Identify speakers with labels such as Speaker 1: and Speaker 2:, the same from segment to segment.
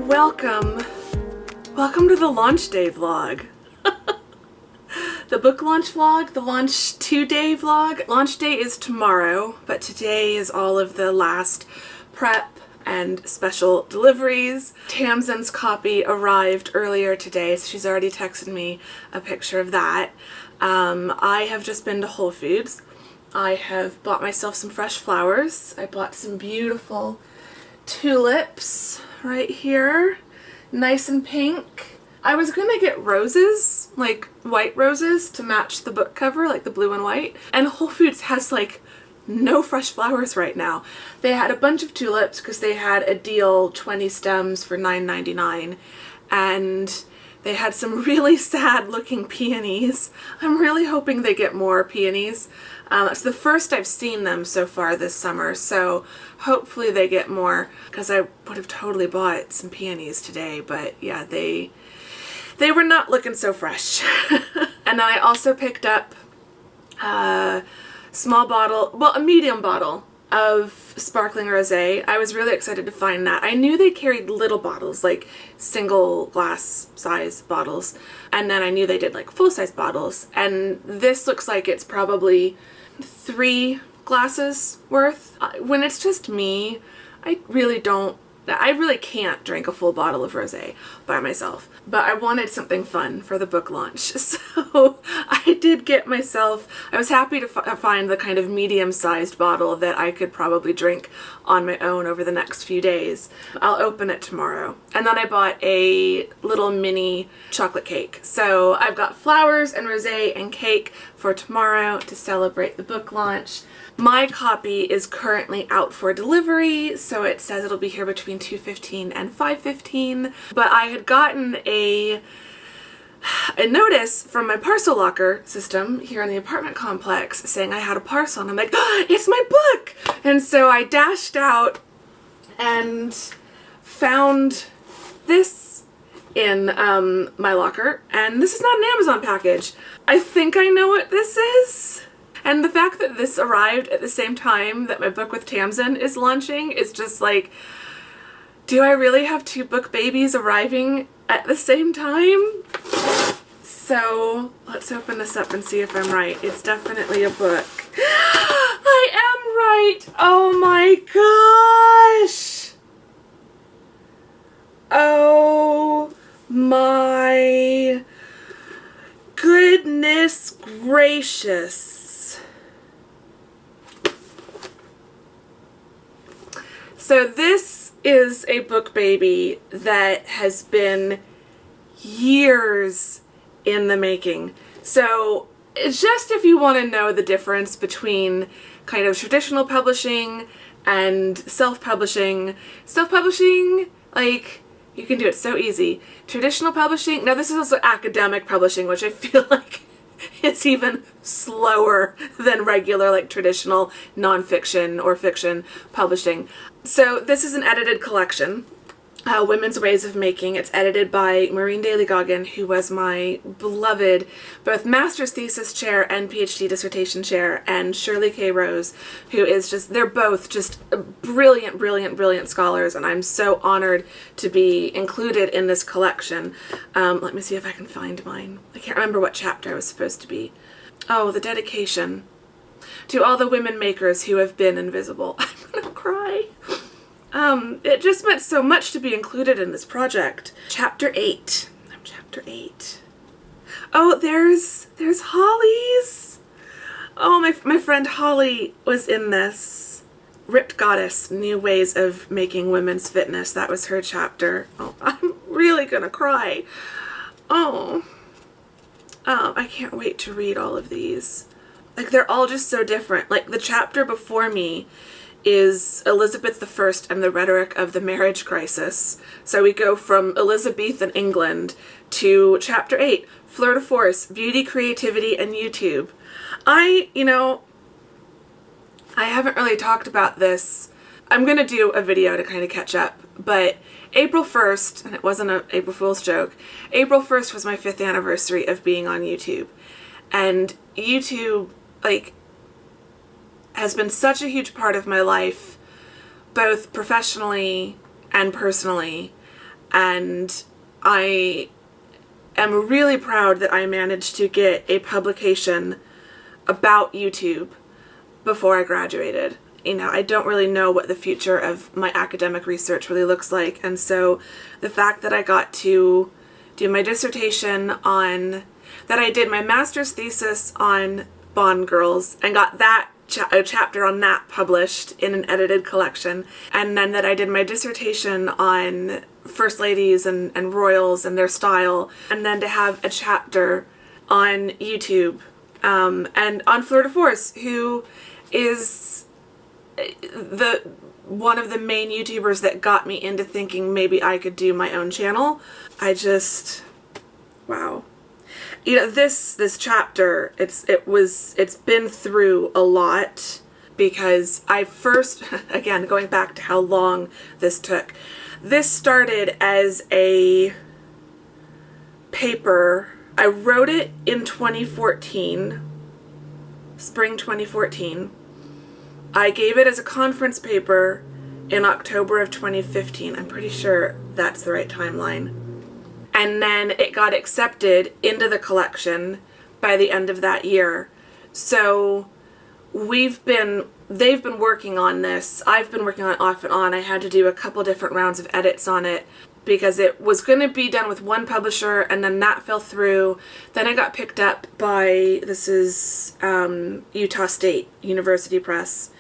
Speaker 1: Welcome to the launch day vlog. The book launch vlog, the launch 2-day vlog. Launch day is tomorrow, but today is all of the last prep and special deliveries. Tamsin's copy arrived earlier today, so she's already texted me a picture of that. I have just been to Whole Foods. I have bought myself some fresh flowers. I bought some beautiful tulips right here, nice and pink. I was gonna get roses, like white roses to match the book cover, like the blue and white, and Whole Foods has like no fresh flowers right now. They had a bunch of tulips because they had a deal, 20 stems for $9.99, and they had some really sad looking peonies. I'm really hoping they get more peonies. It's the first I've seen them so far this summer, so hopefully they get more, because I would have totally bought some peonies today, but yeah, they were not looking so fresh. And then I also picked up a small bottle, well, a medium bottle of sparkling rosé. I was really excited to find that. I knew they carried little bottles, like single glass size bottles, and then I knew they did like full-size bottles, and this looks like it's probably 3 glasses worth. When it's just me, I really can't drink a full bottle of rosé by myself, but I wanted something fun for the book launch, so I did get myself, I was happy to find the kind of medium-sized bottle that I could probably drink on my own over the next few days. I'll open it tomorrow. And then I bought a little mini chocolate cake. So I've got flowers and rosé and cake for tomorrow to celebrate the book launch. My copy is currently out for delivery, so it says it'll be here between 2:15 and 5:15. But I had gotten a notice from my parcel locker system here in the apartment complex saying I had a parcel, and I'm like, oh, it's my book! And so I dashed out and found this in my locker, and this is not an Amazon package. I think I know what this is. And the fact that this arrived at the same time that my book with Tamsin is launching is just like, do I really have 2 book babies arriving at the same time? So let's open this up and see if I'm right. It's definitely a book. I am right! Oh my gosh! Oh my goodness gracious. So this is a book baby that has been years in the making. So it's just if you want to know the difference between kind of traditional publishing and self-publishing. Self-publishing, like, you can do it so easy. Traditional publishing, now this is also academic publishing, which I feel like is even slower than regular, like traditional nonfiction or fiction publishing. So this is an edited collection, Women's Ways of Making. It's edited by Maureen Daly Goggin, who was my beloved both master's thesis chair and PhD dissertation chair, and Shirley K. Rose, who is just, they're both just brilliant, brilliant, brilliant scholars, and I'm so honored to be included in this collection. Let me see if I can find mine. I can't remember what chapter I was supposed to be. Oh, the dedication. To all the women makers who have been invisible. I'm gonna cry. It just meant so much to be included in this project. Chapter 8. I'm chapter 8. Oh, there's Holly's. Oh, my friend Holly was in this. Ripped Goddess, New Ways of Making Women's Fitness. That was her chapter. Oh, I'm really gonna cry. Oh, I can't wait to read all of these. Like, they're all just so different. Like, the chapter before me is Elizabeth I and the Rhetoric of the Marriage Crisis. So we go from Elizabethan England to chapter 8, Fleur de Force, Beauty, Creativity, and YouTube. I haven't really talked about this. I'm going to do a video to kind of catch up, but April 1st, and it wasn't an April Fool's joke, April 1st was my 5th anniversary of being on YouTube. And YouTube, like, has been such a huge part of my life, both professionally and personally. And I am really proud that I managed to get a publication about YouTube before I graduated. You know, I don't really know what the future of my academic research really looks like, and so the fact that I got to do my dissertation on, that I did my master's thesis on Bond girls and got that a chapter on that published in an edited collection, and then that I did my dissertation on first ladies and royals and their style, and then to have a chapter on YouTube and on Fleur de Force, who is one of the main YouTubers that got me into thinking maybe I could do my own channel. Wow. You know, this chapter, it's been through a lot, because I first, again, going back to how long this took, this started as a paper. I wrote it in 2014, spring 2014. I gave it as a conference paper in October of 2015. I'm pretty sure that's the right timeline. And then it got accepted into the collection by the end of that year. So they've been working on this. I've been working on it off and on. I had to do a couple different rounds of edits on it because it was going to be done with one publisher, and then that fell through. Then it got picked up by, this is Utah State University Press.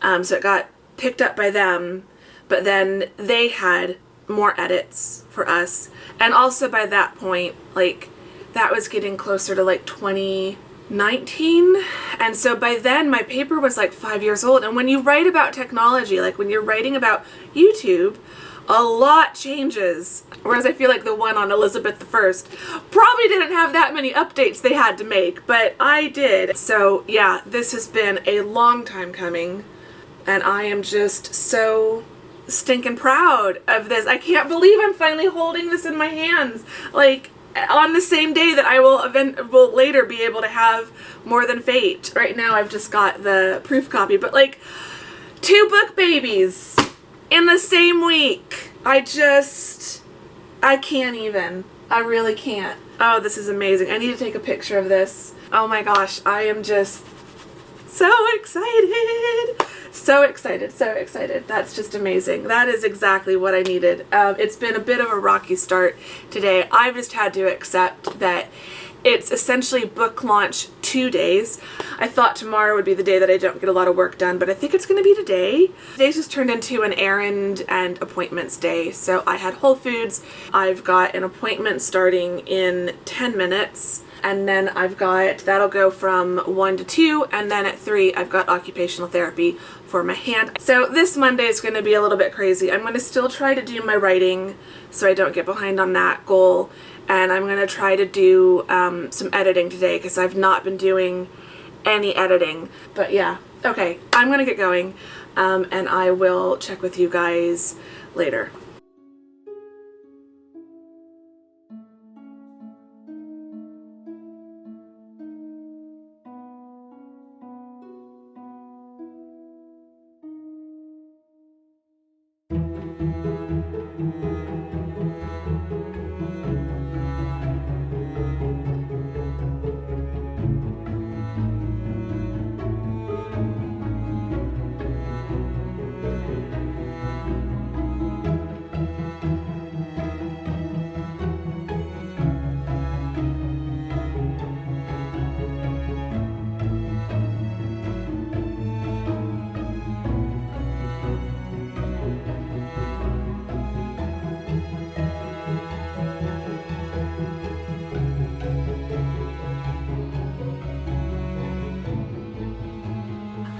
Speaker 1: So it got picked up by them, but then they had more edits for us. And also by that point, like, that was getting closer to like 2019. And so by then my paper was like 5 years old. And when you write about technology, like when you're writing about YouTube, a lot changes. Whereas I feel like the one on Elizabeth I probably didn't have that many updates they had to make, but I did. So yeah, this has been a long time coming, and I am just so stinking proud of this. I can't believe I'm finally holding this in my hands, like on the same day that I will later be able to have More Than Fate. Right now I've just got the proof copy, but like 2 book babies in the same week. I can't even. I really can't. Oh, this is amazing. I need to take a picture of this. Oh my gosh, I am just so excited. So excited, so excited. That's just amazing. That is exactly what I needed. It's been a bit of a rocky start today. I've just had to accept that it's essentially book launch 2 days. I thought tomorrow would be the day that I don't get a lot of work done, but I think it's going to be today. Today's just turned into an errand and appointments day. So I had Whole Foods. I've got an appointment starting in 10 minutes. And then that'll go from 1 to 2, and then at 3 I've got occupational therapy for my hand. So this Monday is going to be a little bit crazy. I'm going to still try to do my writing so I don't get behind on that goal, and I'm going to try to do some editing today because I've not been doing any editing. But yeah, okay, I'm going to get going, and I will check with you guys later.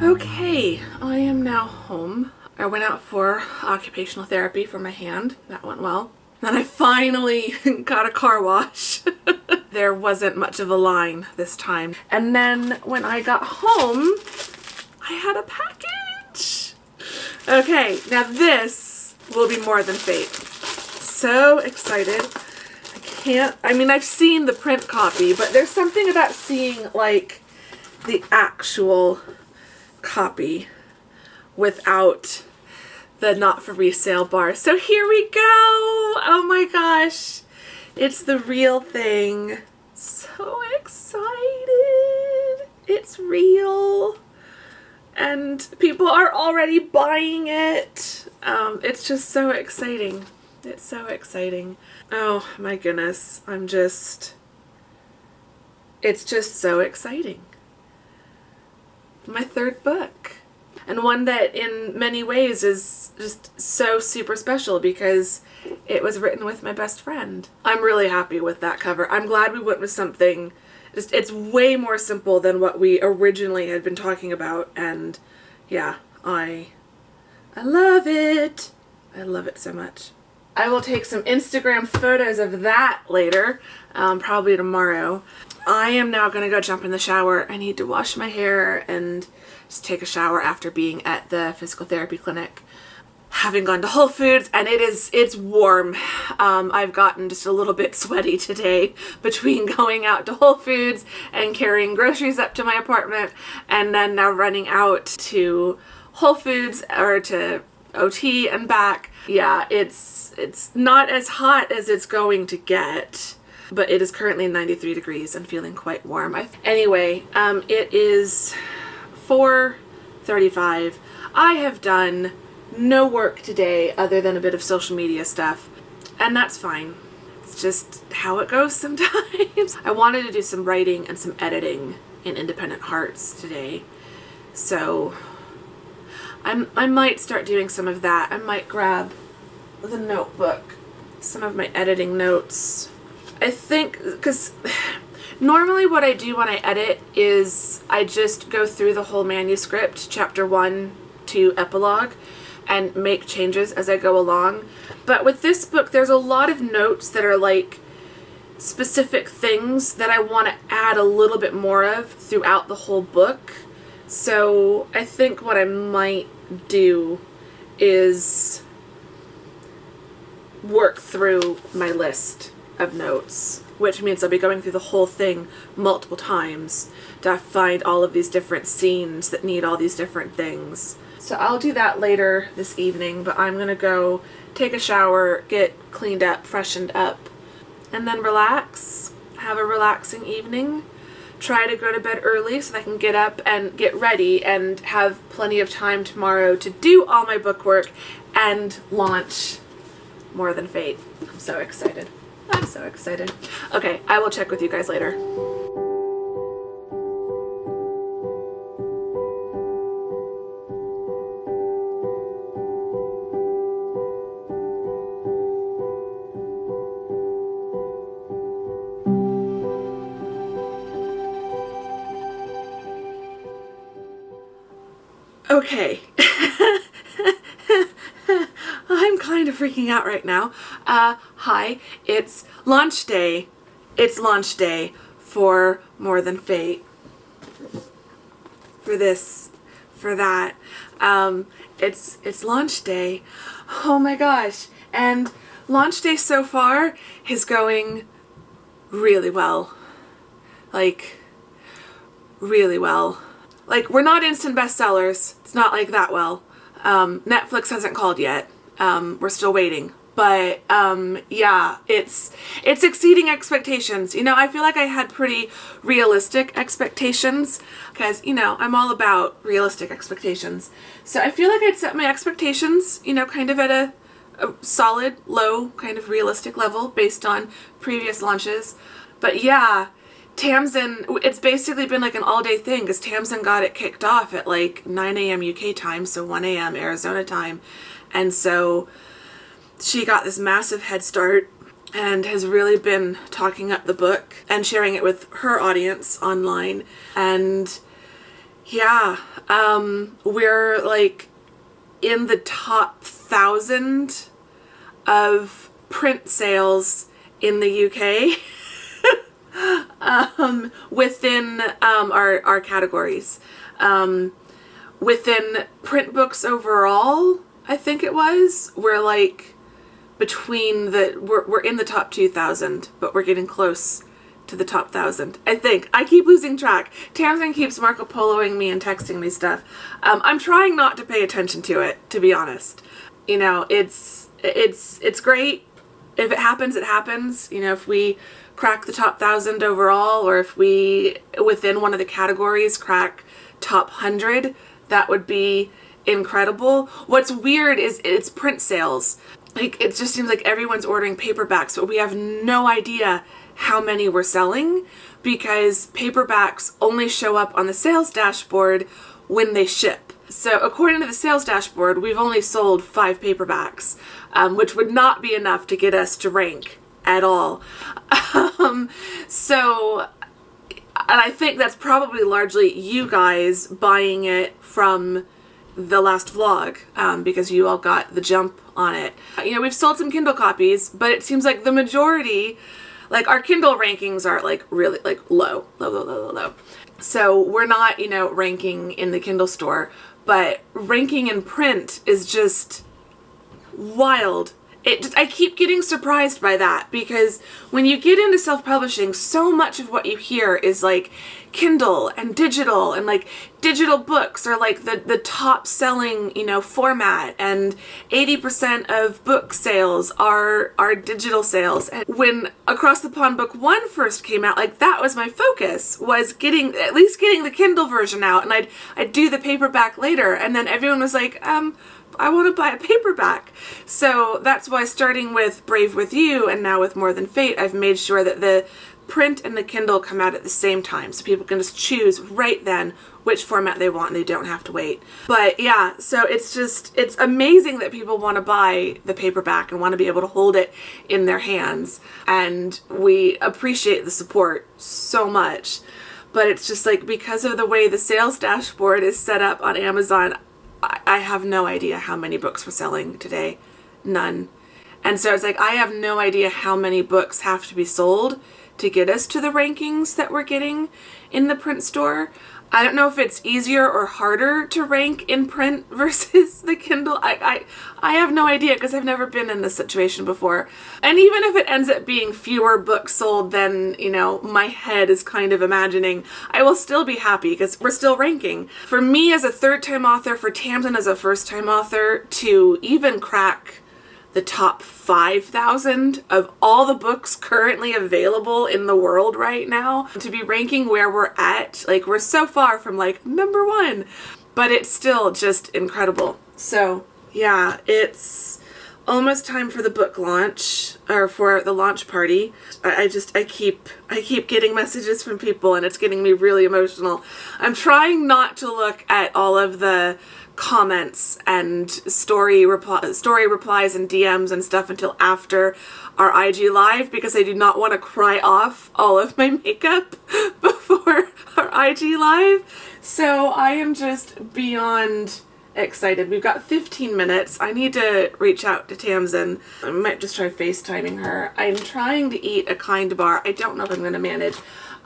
Speaker 1: Okay, I am now home. I went out for occupational therapy for my hand. That went well. Then I finally got a car wash. There wasn't much of a line this time. And then when I got home, I had a package. Okay, now this will be More Than Fate. So excited. I've seen the print copy, but there's something about seeing like the actual copy without the not for resale bar. So here we go. Oh my gosh. It's the real thing. So excited. It's real. And people are already buying it. It's just so exciting. It's so exciting. Oh my goodness. It's just so exciting. My third book. And one that in many ways is just so super special because it was written with my best friend. I'm really happy with that cover. I'm glad we went with something, it's way more simple than what we originally had been talking about. And yeah, I love it. I love it so much. I will take some Instagram photos of that later, probably tomorrow. I am now going to go jump in the shower. I need to wash my hair and just take a shower after being at the physical therapy clinic. Having gone to Whole Foods, and it's warm. I've gotten just a little bit sweaty today between going out to Whole Foods and carrying groceries up to my apartment, and then now running out to Whole Foods or to OT and back. Yeah, it's not as hot as it's going to get, but it is currently 93 degrees and feeling quite warm. Anyway, it is 4:35. I have done no work today other than a bit of social media stuff, and that's fine. It's just how it goes sometimes. I wanted to do some writing and some editing in Independent Hearts today, so I might start doing some of that. I might grab the notebook, some of my editing notes. I think, because normally what I do when I edit is I just go through the whole manuscript, chapter 1 to epilogue, and make changes as I go along. But with this book, there's a lot of notes that are like specific things that I want to add a little bit more of throughout the whole book. So I think what I might do is work through my list of notes, which means I'll be going through the whole thing multiple times to find all of these different scenes that need all these different things. So I'll do that later this evening, but I'm gonna go take a shower, get cleaned up, freshened up, and then relax, have a relaxing evening, try to go to bed early so that I can get up and get ready and have plenty of time tomorrow to do all my book work and launch More Than Fate. I'm so excited. I'm so excited. Okay, I will check with you guys later. Okay. I'm kind of freaking out right now. Hi, it's launch day. It's launch day for More Than Fate. For this, for that. It's launch day. Oh my gosh. And launch day so far is going really well. Like, really well. Like, we're not instant bestsellers. It's not like that well. Netflix hasn't called yet. We're still waiting. But, yeah, it's exceeding expectations. You know, I feel like I had pretty realistic expectations because, you know, I'm all about realistic expectations. So I feel like I'd set my expectations, you know, kind of at a solid, low, kind of realistic level based on previous launches. But yeah, Tamsin, it's basically been like an all-day thing because Tamsin got it kicked off at like 9 a.m. UK time, so 1 a.m. Arizona time. And so she got this massive head start and has really been talking up the book and sharing it with her audience online. And yeah, we're like in the top 1,000 of print sales in the UK. Within our categories. Within print books overall, I think it was, we're like between we're in the top 2,000, but we're getting close to the top 1,000. I think. I keep losing track. Tamsin keeps Marco Poloing me and texting me stuff. I'm trying not to pay attention to it, to be honest. you know, it's great. If it happens, it happens. You know, if we crack the top 1,000 overall, or if we, within one of the categories, crack top 100, that would be incredible. What's weird is it's print sales. Like, it just seems like everyone's ordering paperbacks, but we have no idea how many we're selling, because paperbacks only show up on the sales dashboard when they ship. So according to the sales dashboard, we've only sold 5 paperbacks, which would not be enough to get us to rank at all. So, and I think that's probably largely you guys buying it from the last vlog, because you all got the jump on it. You know, we've sold some Kindle copies, but it seems like the majority, like our Kindle rankings are like really like low. So we're not, you know, ranking in the Kindle store, but ranking in print is just wild. I keep getting surprised by that, because when you get into self-publishing, so much of what you hear is like Kindle and like digital books are like the top selling, you know, format, and 80% of book sales are digital sales. And when Across the Pond Book 1 first came out, like that was my focus, was at least getting the Kindle version out, and I'd do the paperback later. And then everyone was like, I want to buy a paperback. So that's why, starting with Brave With You and now with More Than Fate, I've made sure that the print and the Kindle come out at the same time, so people can just choose right then which format they want and they don't have to wait. But yeah, so it's amazing that people want to buy the paperback and want to be able to hold it in their hands, and we appreciate the support so much. But it's just like, because of the way the sales dashboard is set up on Amazon, I have no idea how many books we're selling today. None. And so it's like, I have no idea how many books have to be sold to get us to the rankings that we're getting in the print store. I don't know if it's easier or harder to rank in print versus the Kindle. I have no idea, because I've never been in this situation before. And even if it ends up being fewer books sold than, you know, my head is kind of imagining, I will still be happy, because we're still ranking. For me as a third-time author, for Tamsin as a first-time author, to even crack the top 5,000 of all the books currently available in the world right now, to be ranking where we're at, like, we're so far from like number 1, but it's still just incredible. So yeah, it's almost time for the book launch, or for the launch party. I keep getting messages from people, and it's getting me really emotional. I'm trying not to look at all of the comments and story replies and DMs and stuff until after our IG live, because I do not want to cry off all of my makeup before our IG live. So I am just beyond excited. We've got 15 minutes. I need to reach out to Tamsin. I might just try FaceTiming her. I'm trying to eat a Kind bar. I don't know if I'm going to manage.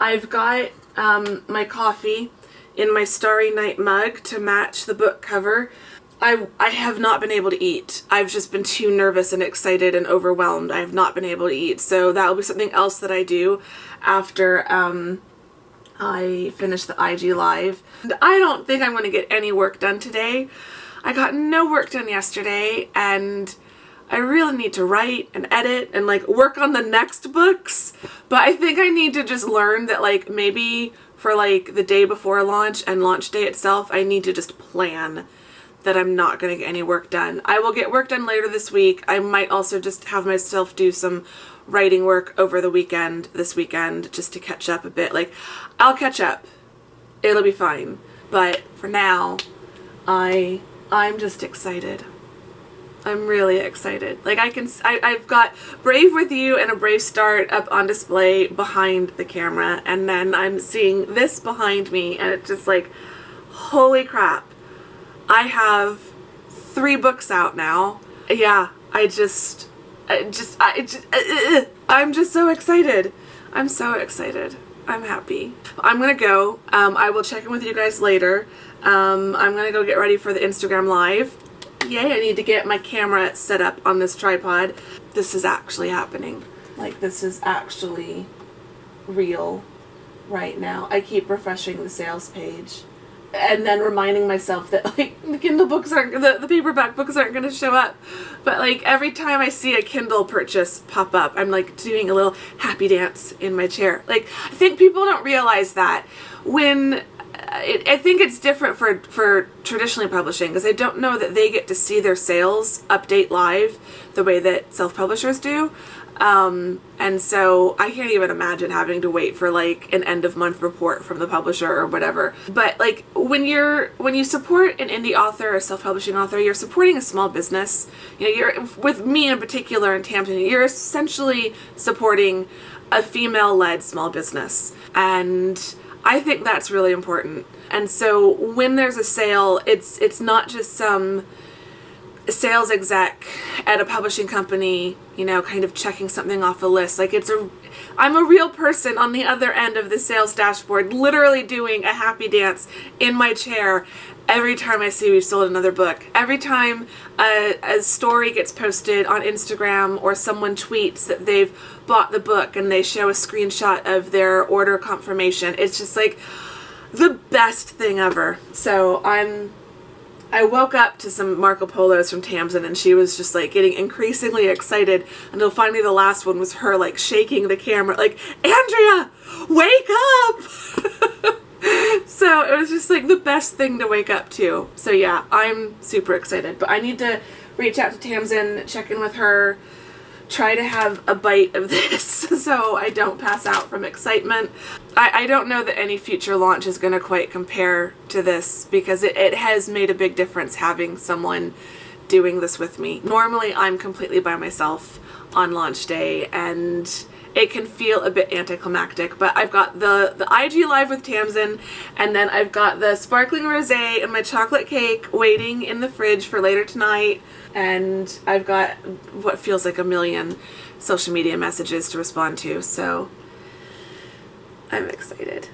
Speaker 1: I've got my coffee in my Starry Night mug to match the book cover. I have not been able to eat. I've just been too nervous and excited and overwhelmed. I have not been able to eat. So that will be something else that I do after I finish the IG live. And I don't think I'm going to get any work done today. I got no work done yesterday, and I really need to write and edit and like work on the next books. But I think I need to just learn that, like, maybe for like the day before launch and launch day itself, I need to just plan that I'm not going to get any work done. I will get work done later this week. I might also just have myself do some writing work over the weekend, this weekend, just to catch up a bit. Like, I'll catch up. It'll be fine. But for now, I'm just excited. I'm really excited. Like, I've got Brave With You and A Brave Start up on display behind the camera, and then I'm seeing this behind me, and it's just like, holy crap. I have 3 books out now. Yeah, I'm just so excited. I'm so excited. I'm happy. I'm gonna go. I will check in with you guys later. I'm gonna go get ready for the Instagram live. Yay, I need to get my camera set up on this tripod. This is actually happening. Like, this is actually real right now. I keep refreshing the sales page, and then reminding myself that like the Kindle books aren't, the paperback books aren't going to show up. But like every time I see a Kindle purchase pop up, I'm like doing a little happy dance in my chair. Like I think people don't realize that when I think it's different for traditionally publishing, because I don't know that they get to see their sales update live the way that self-publishers do. And so I can't even imagine having to wait for like an end of month report from the publisher or whatever. But like when you support an indie author or self-publishing author, you're supporting a small business. You know, you're, with me in particular in Tamsin, you're essentially supporting a female-led small business. And I think that's really important. And so when there's a sale, it's not just some sales exec at a publishing company, you know, kind of checking something off a list. Like I'm a real person on the other end of the sales dashboard, literally doing a happy dance in my chair every time I see we've sold another book. Every time a story gets posted on Instagram or someone tweets that they've bought the book and they show a screenshot of their order confirmation, it's just like the best thing ever. So I woke up to some Marco Polos from Tamsin, and she was just like getting increasingly excited until finally the last one was her like shaking the camera like, Andrea, wake up! So it was just like the best thing to wake up to. So yeah, I'm super excited, but I need to reach out to Tamsin, check in with her, try to have a bite of this so I don't pass out from excitement. I don't know that any future launch is going to quite compare to this, because it has made a big difference having someone doing this with me. Normally I'm completely by myself on launch day, and it can feel a bit anticlimactic, but I've got the IG Live with Tamsin, and then I've got the sparkling rosé and my chocolate cake waiting in the fridge for later tonight, and I've got what feels like a million social media messages to respond to, so I'm excited.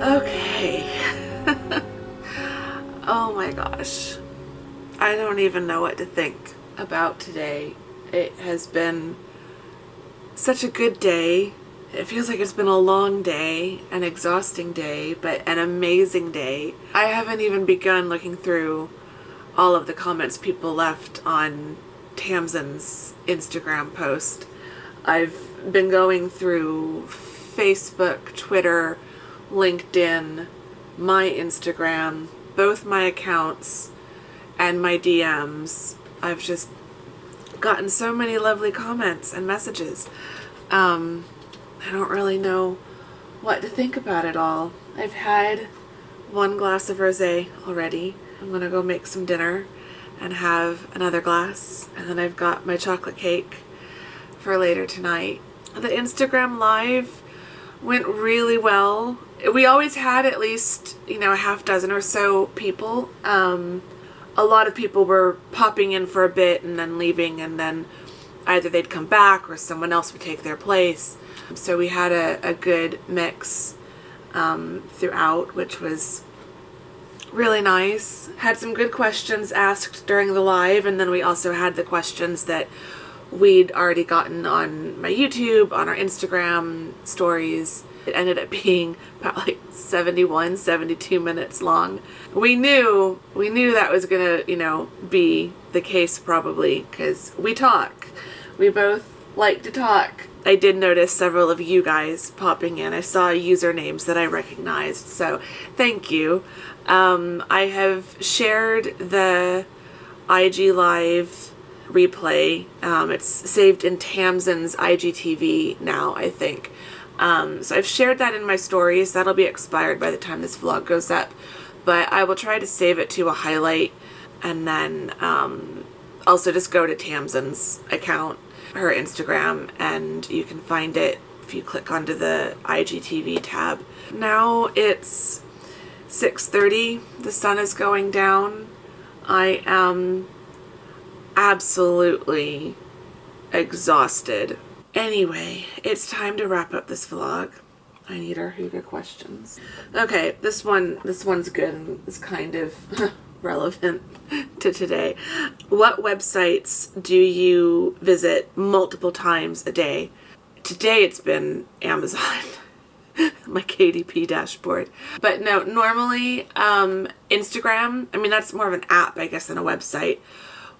Speaker 1: Okay. Oh my gosh. I don't even know what to think about today. It has been such a good day. It feels like it's been a long day, an exhausting day, but an amazing day. I haven't even begun looking through all of the comments people left on Tamsin's Instagram post. I've been going through Facebook, Twitter, LinkedIn, my Instagram, both my accounts, and my DMs. I've just gotten so many lovely comments and messages. I don't really know what to think about it all. I've had one glass of rosé already. I'm gonna go make some dinner and have another glass, and then I've got my chocolate cake for later tonight. The Instagram Live went really well. We always had at least, a half dozen or so people. A lot of people were popping in for a bit and then leaving, and then either they'd come back or someone else would take their place. So we had a good mix throughout, which was really nice. Had some good questions asked during the live, and then we also had the questions that we'd already gotten on my YouTube, on our Instagram stories. It ended up being about like 71, 72 minutes long. We knew that was gonna, be the case probably, because we talk. We both like to talk, I did notice several of you guys popping in. I saw usernames that I recognized, so thank you. I have shared the IG Live replay. It's saved in Tamsin's IGTV now, I think. So I've shared that in my stories. That'll be expired by the time this vlog goes up. But I will try to save it to a highlight, and then also just go to Tamsin's account, her Instagram, and you can find it if you click onto the IGTV tab. Now it's 6:30. The sun is going down. I am absolutely exhausted. Anyway, it's time to wrap up this vlog. I need our Hygge questions. Okay, this one's good and is kind of relevant to today. What websites do you visit multiple times a day? Today it's been Amazon. My KDP dashboard. But no, normally Instagram, I mean that's more of an app I guess than a website.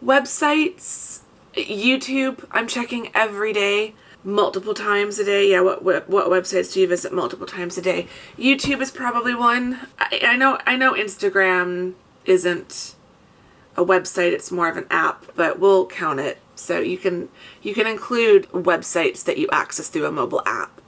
Speaker 1: Websites, YouTube, I'm checking every day, multiple times a day. Yeah, what websites do you visit multiple times a day? YouTube is probably one. I know Instagram isn't a website, it's more of an app, but we'll count it. So you can include websites that you access through a mobile app.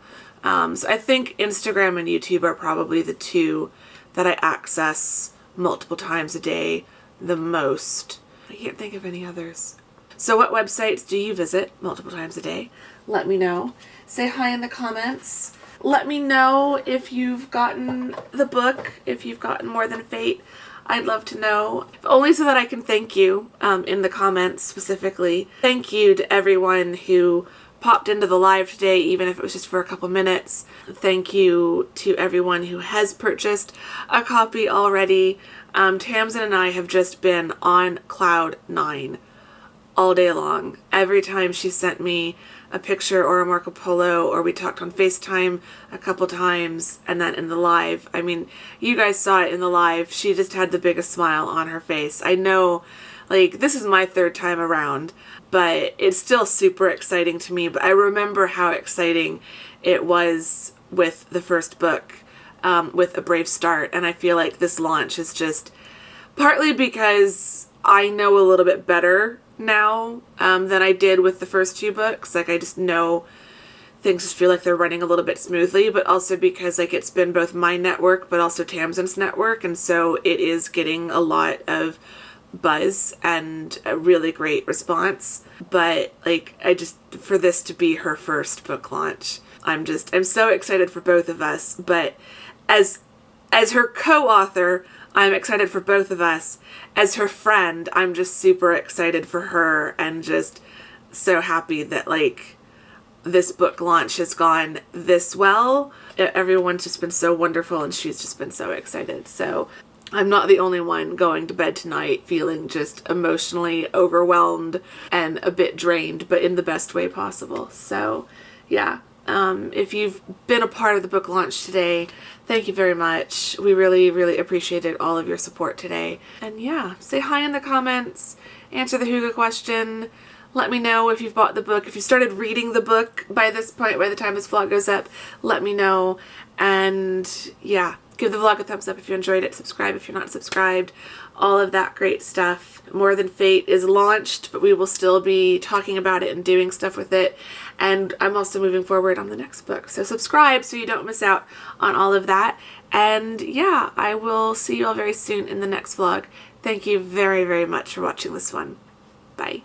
Speaker 1: So I think Instagram and YouTube are probably the two that I access multiple times a day the most. I can't think of any others. So what websites do you visit multiple times a day? Let me know. Say hi in the comments. Let me know if you've gotten the book, if you've gotten More Than Fate. I'd love to know, only so that I can thank you in the comments specifically. Thank you to everyone who popped into the live today, even if it was just for a couple minutes. Thank you to everyone who has purchased a copy already. Tamsin and I have just been on cloud 9 all day long. Every time she sent me a picture or a Marco Polo, or we talked on FaceTime a couple times, and then in the live, I mean, you guys saw it in the live, she just had the biggest smile on her face. I know, like, this is my third time around, but it's still super exciting to me. But I remember how exciting it was with the first book, with A Brave Start, and I feel like this launch is just partly because I know a little bit better now than I did with the first two books. Like, I just know things just feel like they're running a little bit smoothly, but also because like it's been both my network but also Tamsin's network, and so it is getting a lot of buzz and a really great response. But like, I just, for this to be her first book launch, I'm so excited for both of us. But as her co-author, I'm excited for both of us. As her friend, I'm just super excited for her, and just so happy that like this book launch has gone this well. Everyone's just been so wonderful, and she's just been so excited. So I'm not the only one going to bed tonight feeling just emotionally overwhelmed and a bit drained, but in the best way possible. So yeah. If you've been a part of the book launch today, thank you very much. We really, really appreciated all of your support today. And yeah, say hi in the comments, answer the Hygge question, let me know if you've bought the book. If you started reading the book by this point, by the time this vlog goes up, let me know. And yeah, give the vlog a thumbs up if you enjoyed it, subscribe if you're not subscribed, all of that great stuff. More Than Fate is launched, but we will still be talking about it and doing stuff with it. And I'm also moving forward on the next book. So subscribe so you don't miss out on all of that. And yeah, I will see you all very soon in the next vlog. Thank you very, very much for watching this one. Bye.